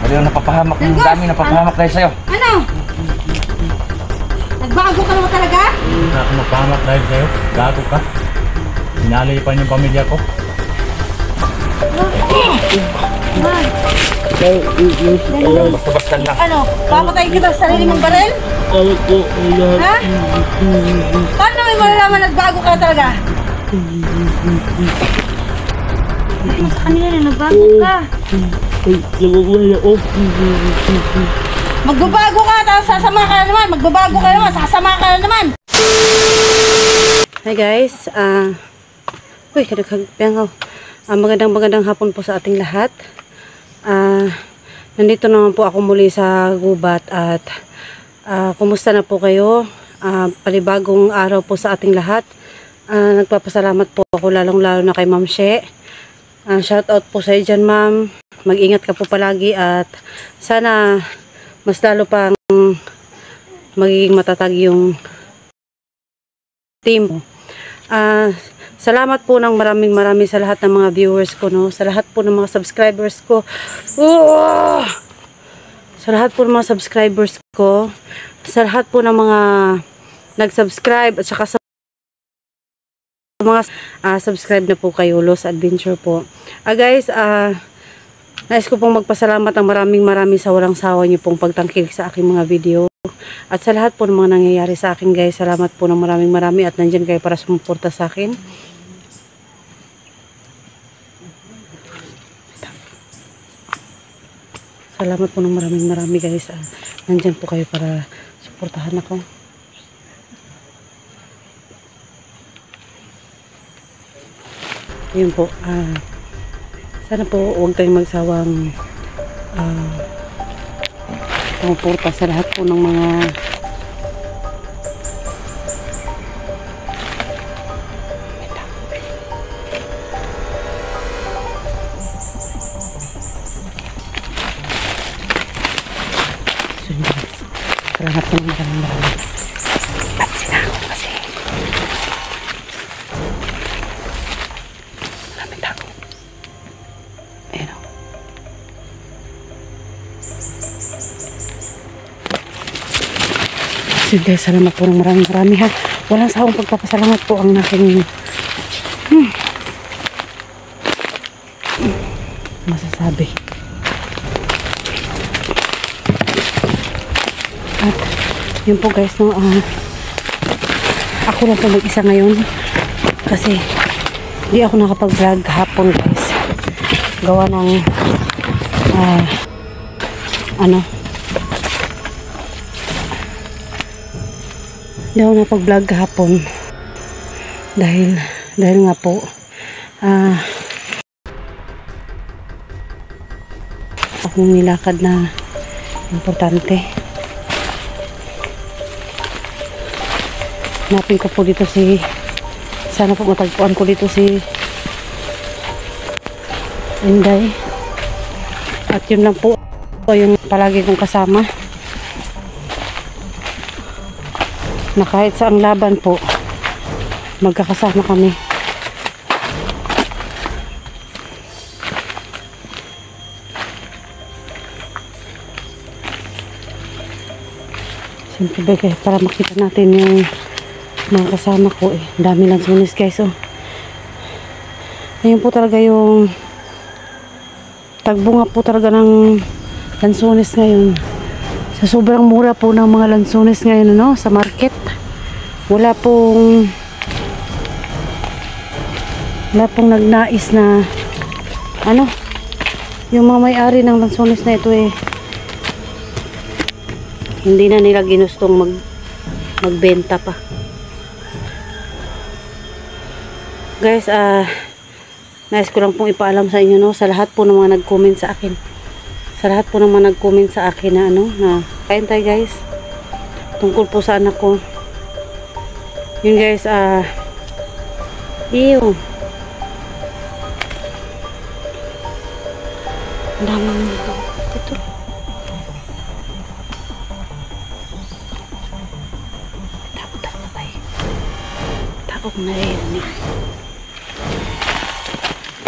Pero napapahamak ng dami, napapahamak dahil sa'yo. Ano? Nagbago ka naman talaga? Hindi na ako mapahamak dahil sa'yo. Gago ka. Sinali pa yung pamilya ko. Basta-basta lang. Ano? Papatayin kita sa sarili mong baril? Ha? Paano may malalaman nagbago ka talaga? Hindi mo sa kanila na nagbago ka. Magbabago ka, tapos sasama ka na naman. Magbabago ka naman, sasama ka na naman. Hi guys, uy, kadaghagang magandang hapon po sa ating lahat. Nandito naman po ako muli sa gubat at kumusta na po kayo? Palibagong araw po sa ating lahat. Nagpapasalamat po ako lalong-lalo na kay Ma'am She. Shout out po sa iyo dyan, Ma'am. Mag-ingat ka po palagi at sana mas lalo pang magiging matatag yung team. Salamat po ng maraming sa lahat ng mga viewers ko, no? Sa lahat po ng mga subscribers ko. Sa lahat po ng mga subscribers ko. Sa lahat po ng mga nag-subscribe at saka sa mga subscribe na po kayo, Lost Adventure po. Guys, nais ko pong magpasalamat ng maraming sa walang sawa niyo pong pagtangkilik sa aking mga video. At sa lahat po ng mga nangyayari sa akin, guys, salamat po ng marami at nandyan kayo para sumuporta sa akin. Salamat po ng marami guys. Nandyan po kayo para suportahan ako. Yun po. Sana po huwag tayong magsawang sumuporta sa lahat po ng mga salamat po ng maraming at sila ako kasi maraming tao. Ayan o. Sige, salamat po ng marami ha. Walang sawang pagpapasalamat po ang aking masasabi. At yun po guys, no, ako lang po mag-isa ngayon kasi hindi ako nakapag-vlog hapon guys. Gawa ng hindi ako nakapag-vlog hapon dahil nga po akong nilakad na importante. Hanapin ko po dito sana po matagpuan ko dito si Inday. At yun lang po yung palagi kong kasama. Na kahit sa ang laban po, magkakasama kami. Siyempre para makita natin yung mga kasama ko dami lang sunis guys ayun po talaga yung tagbunga po talaga ng lansunis ngayon sa sobrang mura po ng mga lansunis ngayon sa market. Wala pong nagnais na yung mga may-ari ng lansunis na ito hindi na nila ginustong magbenta pa. Guys, nais ko lang pong ipaalam sa inyo sa lahat po ng mga nag-comment sa akin. Sa lahat po ng mga nag-comment sa akin na kain tayo guys. Tungkol po sa anak ko. Yun guys, ew. Ang daming nito. Ito. Takot na tayo. Takot na rin.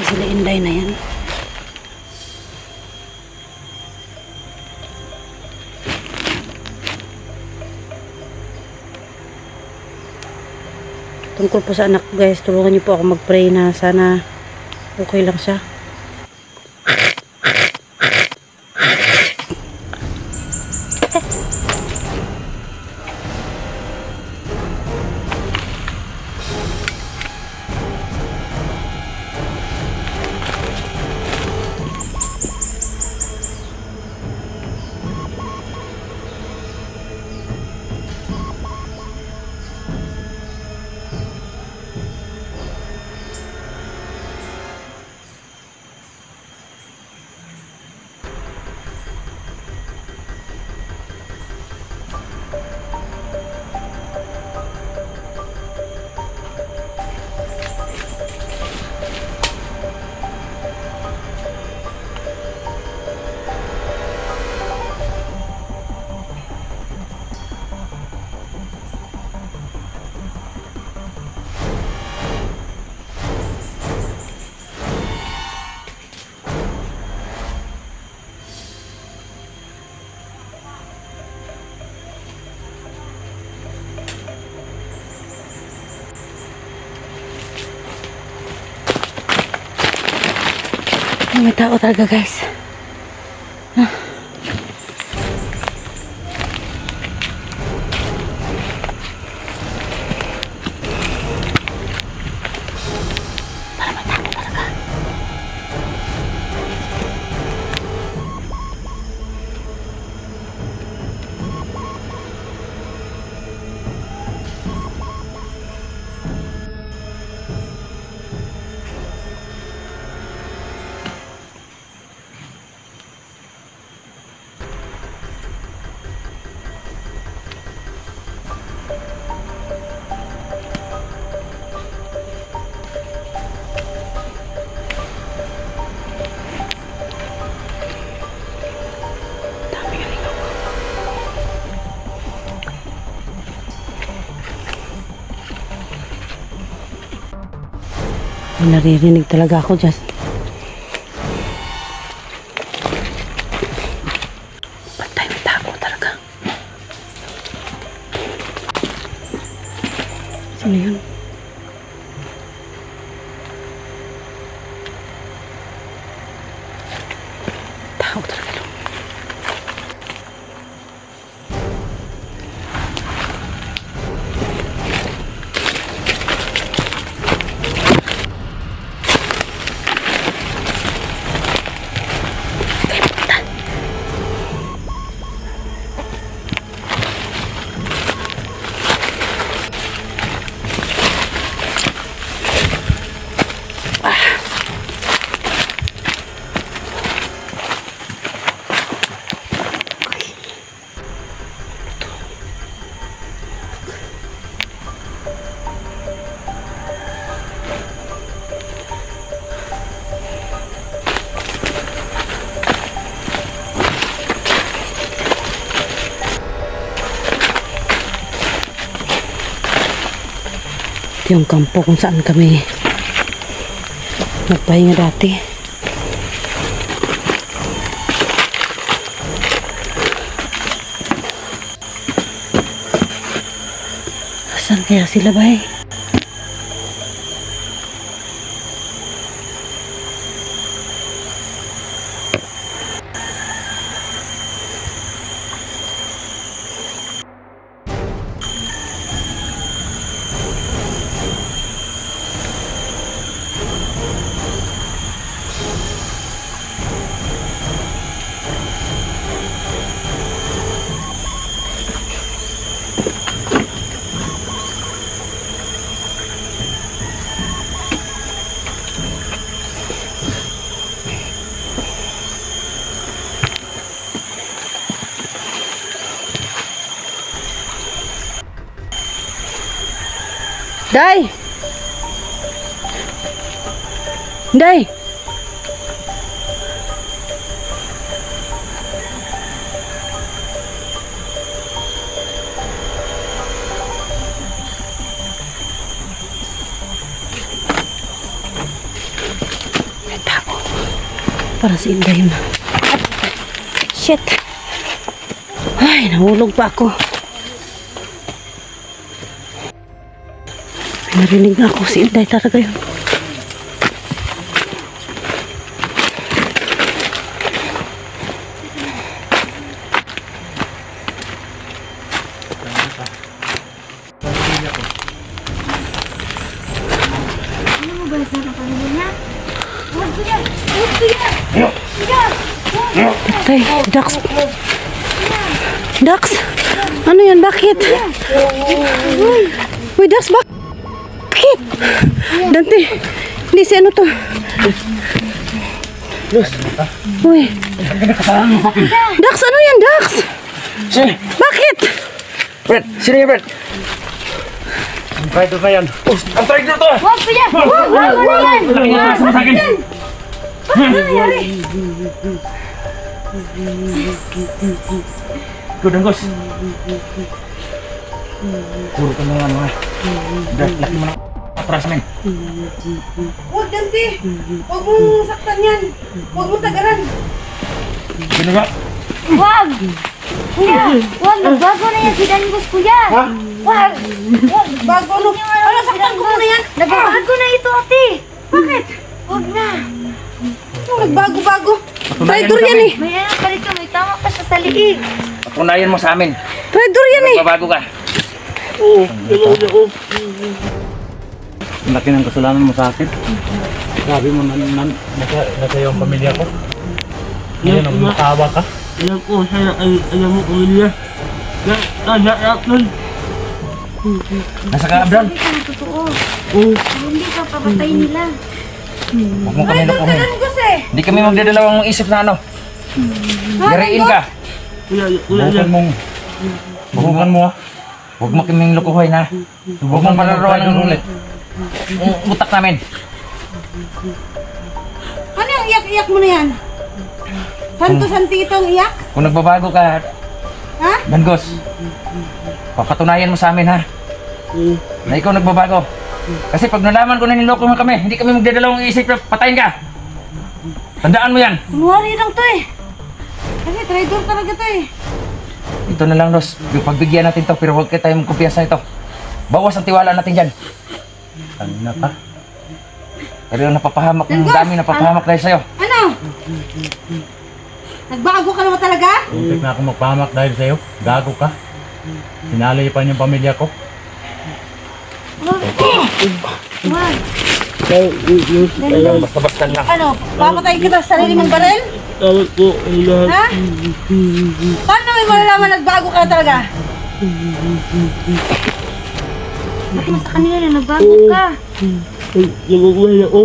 Sila Inday na yan. tungkol po sa anak ko guys. Tulungan niyo po ako mag-pray na sana okay lang siya. May tao talaga guys. Naririnig talaga ako dyan. Patay, may tao talaga. Sino yun? Tao talaga yun. Yung kampo kung saan kami nagpahinga dati. Saan kaya sila ba eh? Day! Day! May tao. Para si Inday yun. Shit! Ay, nahulog pa ako. Narinig na ako. Si Inday talaga yun. Ano mo ba sa kapatid niya? Huwag ko yan! Huwag ko yan! Ay, Dax. Dax, ano yan? Bakit? Uy, Dax, bakit? Dante, hindi si ano to. Uy. Dax, ano yan, Dax? Sino? Bakit? Brad, sino yan, Brad? Ang traitor na yan. Ang traitor to! Huwag ko yan! Huwag ko yan! Walang inyong sama sa akin! Ikaw, Danggos. Puro ka na nga, mga. Brad, laki mo na atras, men. Huwag, Dante! Huwag mong saktan yan! Huwag mong tagaran! Sino ba? Huwag! Kuya! Huwag! Nagbago na yan si Danggos, kuya! Huwag! Huwag! Bago ano? Ano, saktan ko muna yan? Nagbago na ito, ate! Bakit? Huwag na! Ano, nagbago-bago? Traitor yan eh. May ano ka rito, may tama pa siya sa liig. Patunayan mo sa amin. Traitor yan eh. Magbabago ka. Ang laki ng kasalanan mo sa akin. Sabi mo nasa iyo ang pamilya ko. Ngayon ang matawa ka. Alam ko, sana alam mo pamilya. Nanayak nun. Nasa ka, Abdon? Sabi ka na totoo. Hindi ka papatay nila. Huwag mo kami lukuhin. Danggos eh! Hindi kami magdadalawang isip na ano. Gariin ka. Buhukan mo ah. Huwag mo kaming lukuhin, ha. Huwag mong palaruan ng ulit. Ang utak namin. Ano yung iyak-iyak mo na yan? Santo-santitong iyak? Kung nagbabago ka, Ha? Danggos, papatunayan mo sa amin, ha. Na ikaw nagbabago. Kasi pag nalaman ko na niloko mo kami, hindi kami magdadalawang isip na patayin ka. Tandaan mo yan. Kunwari lang to eh. Kasi traitor talaga to eh. Ito na lang, Dos. Pagbigyan natin to, pero huwag kayo tayong kumpiyansa ito. Bawas ang tiwala natin dyan. Kanina ka. Pero napapahamak, ang Danggos! dami napapahamak dahil sa'yo. Ano? Nagbago ka naman talaga? Muntik na ako magpahamak dahil sa'yo. Gago ka. Sinali pa yung pamilya ko. Wag. Basta-basta lang. Ano? Papatayin kita sa sarili mong baril? Tawag ko ang lahat. Ha? Paano may malalaman nagbago ka talaga? Bakit mo sa kanila na nagbago ka? Naguguhay ako.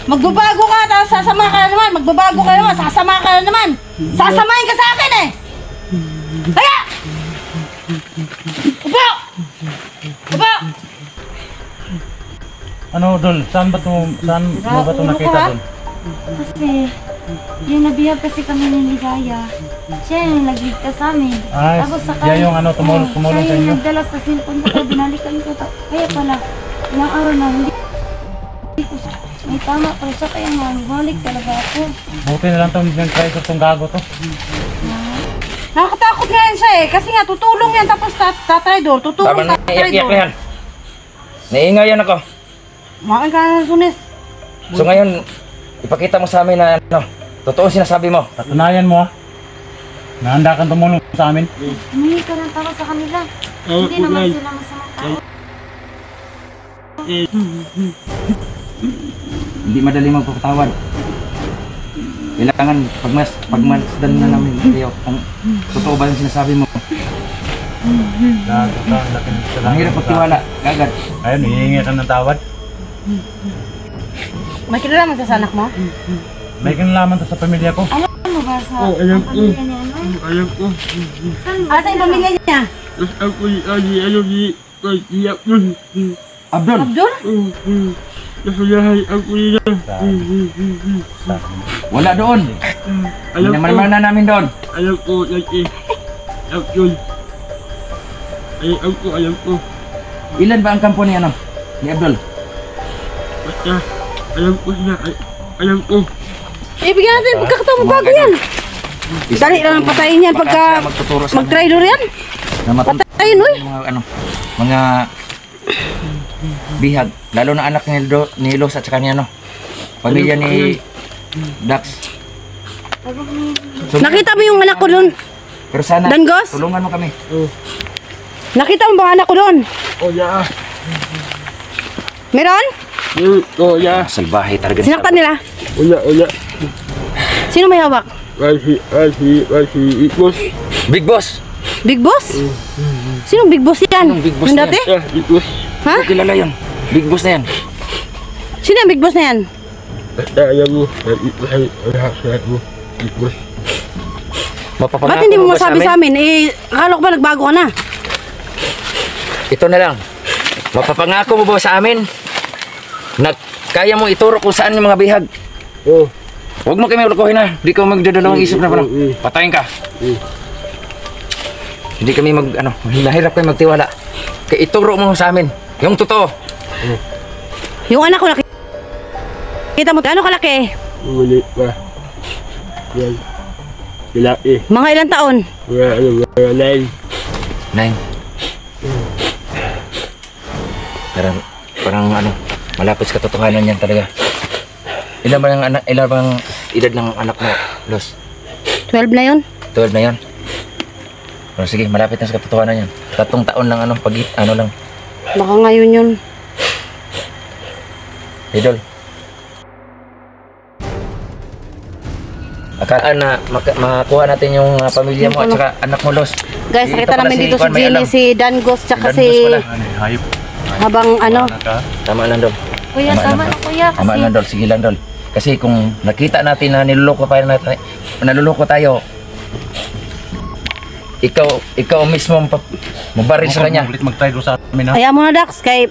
Magbabago ka, tapos sasama ka na naman. Magbabago ka naman, sasama ka na naman. Sasamahin ka sa akin eh! Kaya! Upo! Upo! Ano, Dol? Saan mo ba ito nakita, Dol? Kasi, yung nabihag kasi kami ng ligaya, siya yung nagligtas sa amin. Ay, siya yung ano, tumulong sa siya yung inyo. nagdala sa cellphone ko, kaya binalikan ko. Kaya pala, ilang araw na hindi ko may tama pala siya, kaya nga, balik talaga ako. Buti na lang itong traitor itong gago to. Nakakatakot nga yan siya eh. Kasi nga, tutulong yan tapos tatraidor. Tama Tutulong na, iyak-iyak tatraidor. na yan. Naiingayan ako. Makain ka na, Sunis. So ngayon, ipakita mo sa amin na ano, totoo sinasabi mo. Patunayan mo ah. Nahanda kang tumulong sa amin. Humingi ka ng tao sa kanila. Hindi naman sila masamang tao. Hindi madali magpapatawad. Kailangan pagmasdan na namin kayo kung totoo ba yung sinasabi mo. Gago ka, ang laki ng kasalanan. Ang hirap magtiwala, kagad. Ayun, hihingi ka ng tawad. May kilala mo sa anak mo? May kinalaman to sa pamilya ko. Alam mo ba sa Oh, alam ko. pamilya niya, ano? Alam ko. Saan mo Asa yung pamilya niya? Tapos ako iyak nun. Abdul! Abdul? Nasalahan ako nila. Wala doon! Alam ko. Naman na namin doon. Alam ko, lagi. Alam ko, alam ko. Ilan ba ang kampo ni ano? Ni Abdul? Basta, alam ko sila. Alam ko. Ibigyan natin pagkakataon mo bago yan. Dali lang ang patayin yan Baka pagka sila magtuturo sa mag-traidor yan. na Patayin, uy. mga ano, mga bihag. Lalo na anak ni Los at saka ni ano, pamilya ni Dax. So, Nakita mo yung anak ko doon? pero sana, Dangos? tulungan mo kami. Nakita mo ba ang anak ko doon? Oh, yeah. Meron? Oh, yeah. Salbahe talaga. Sinaktan nila? Oh, yeah, oh, yeah. Sino may hawak? It was. Big Boss! Big Boss? Sino Big Boss yan? Anong Big Boss Yung na dati? Yeah, it was. Ha? Hindi kilala yun. Big Boss na yan. Sino yung Big Boss na yan? Alam mo, it was. Mapapangako Ba't hindi mo ba masabi sa amin? Eh, akala ko ba nagbago ka na? Ito na lang. Mapapangako mo ba sa amin na kaya mo ituro kung saan yung mga bihag? Oh, Huwag mo kami ulukuhin na. Hindi ka magdadalawang isip na parang patayin ka. Hindi kami nahirap kayo magtiwala. Kaya ituro mo sa amin yung totoo. Yung anak ko nakita mo, ano kalaki? muli pa. Yan. Lalaki. Mga ilang taon? Mga 9. 9. Parang malapit sa katotohanan yan talaga. Ilan bang edad ng anak mo, Los? 12 na yun? 12 na yan. Pero sige, malapit na sa katotohanan yan. 3 taon lang lang. Baka ngayon yun. Idol. Akala na makakuha natin yung pamilya mo at saka anak mo, Los. Guys, Ito nakita pala namin dito si Juan, may Jilly, alam. si Dangos, tsaka Dangos si pala. Hayop. habang Tama lang, Dol. Kuya, tama na kuya Tama kasi lang, Dol. Sige lang, Dol. Kasi kung nakita natin na niloloko tayo, ikaw mismo mabaril sa kanya. Ulit mag-try doon sa amin, ha? Kaya mo na, Dax, kay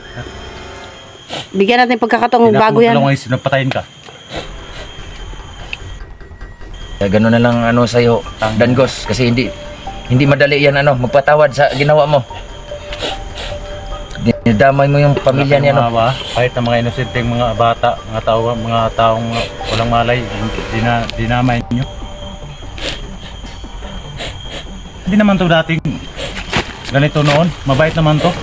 bigyan natin pagkakataong bago yan. Dalawang isip, nagpatayin ka. Kaya gano'n na lang sa'yo, Dangos. Kasi hindi madali yan magpatawad sa ginawa mo. Dinadamay mo yung pamilya niya, Kahit na mga inosenteng mga bata, mga taong walang malay, dinamay nyo. Hindi naman to dating ganito noon. Mabait naman to.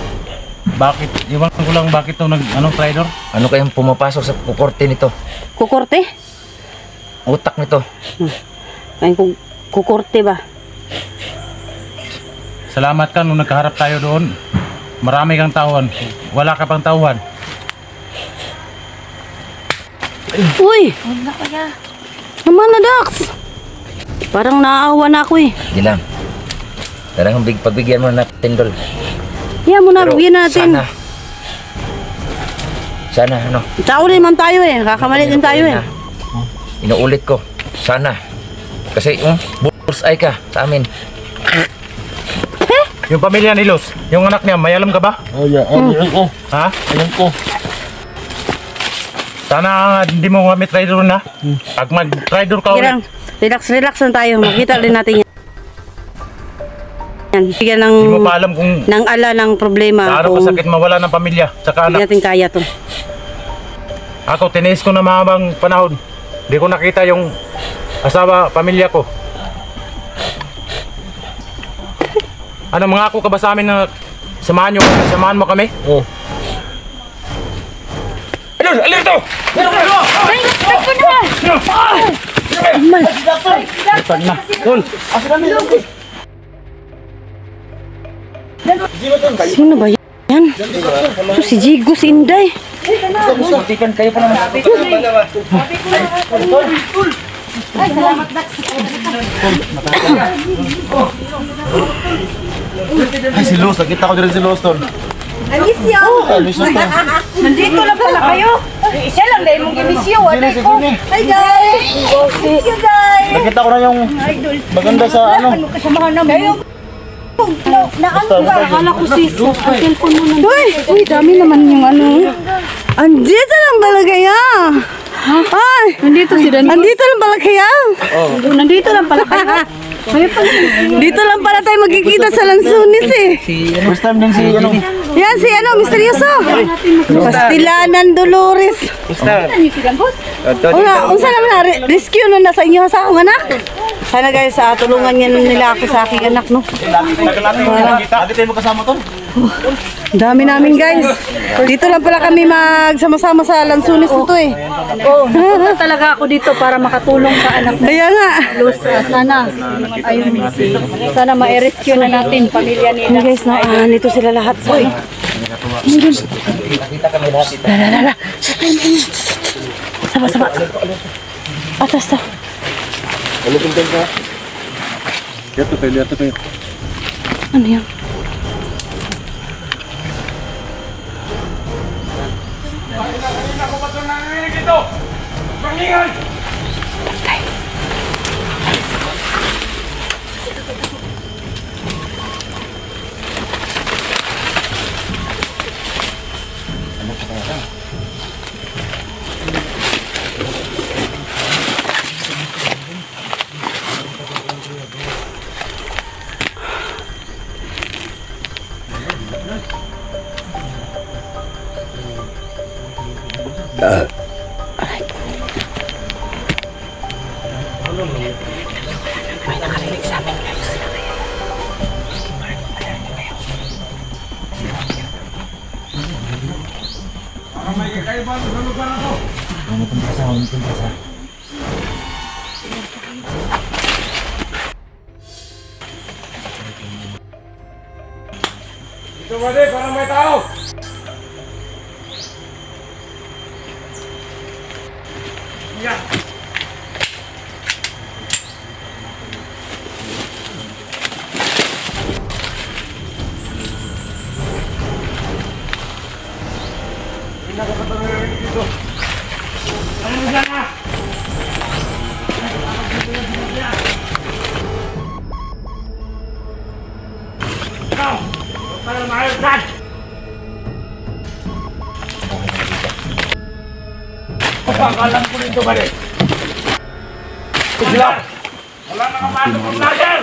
Bakit? Iwan ko lang bakit to traitor? Ano kayang pumapasok sa kukorte nito? Kukorte? Utak nito. Ay, kukorte ba? Salamat ka nung nagkaharap tayo doon. Marami kang tauhan. Wala ka pang tauhan. Uy! huwag na kuya. Naman na, Dax! Parang naaawa na ako eh. Hindi lang. Tarang pagbigyan mo na natin, Dol. Yan mo na, Pero bigyan natin. Sana, Tao rin man tayo eh. Kakamali din tayo eh. Inuulit ko. Sana. Kasi, bullseye ka sa amin. Yung pamilya ni Los, yung anak niya, may alam ka ba? Oh, yeah. Alam ko. Ha? Alam ko. Sana hindi mo kami traitor na. Pag mag-traitor ka Sige ulit, lang. Relax lang tayo. Makita rin natin yan. Bigyan hindi mo pa alam kung ng ala ng problema. gaano Kung kasakit mawala ng pamilya tsaka hindi anak. natin kaya to. Ako, tiniis ko na mahabang panahon. Hindi ko nakita yung asawa, pamilya ko. Ano, mangako ka ba sa amin na samahan mo kami? Oh. Idol, alerto! Sino ba yan? Ito si Jigo, si Inday. Muntikan kayo pa naman. Ay, si Los. Nakita ko din si Los doon. Alisyo! Nandito lang pala kayo. Siya lang dahil mong gimisyo. Hi guys! Miss you guys! Nakita ko na yung maganda sa Ano kasamahan namin? Akala ko si cellphone mo na. Uy, dami naman yung Andito lang pala kaya. Ay, nandito si Dan. Andito lang pala kaya. Nandito lang pala kaya. Dito lang pala tayo magkikita sa Lansunis eh. first time din si Yan si misteryoso. Pastilanan Dolores. Unsa naman na rescue na nasa inyo sa akong anak. Sana guys, tulungan nila ako sa aking anak no. Tagal natin yung nakita. Lagi tayo magkasama to. Dami namin guys. Dito lang pala kami magsama-sama sa Lansunis nito eh. Oo, napunta talaga ako dito para makatulong sa anak ko. Kaya nga. Luz, sana, ayun, sana ma-rescue na natin pamilya nila. Guys, no, nito sila lahat. So, Kita kami lahat dito. Saba. Atas to. Dito kayo. Ano yan? Ako ba ito nanginginig ito? Pangingan! Ito ba di? Parang may tao! Yan! Pinakapatangin dito! Ano mo dyan ah? Ikaw! Para maayos dyan! Pagkakalam ko nito ba rin? Sila! Wala na kapasok ng lager!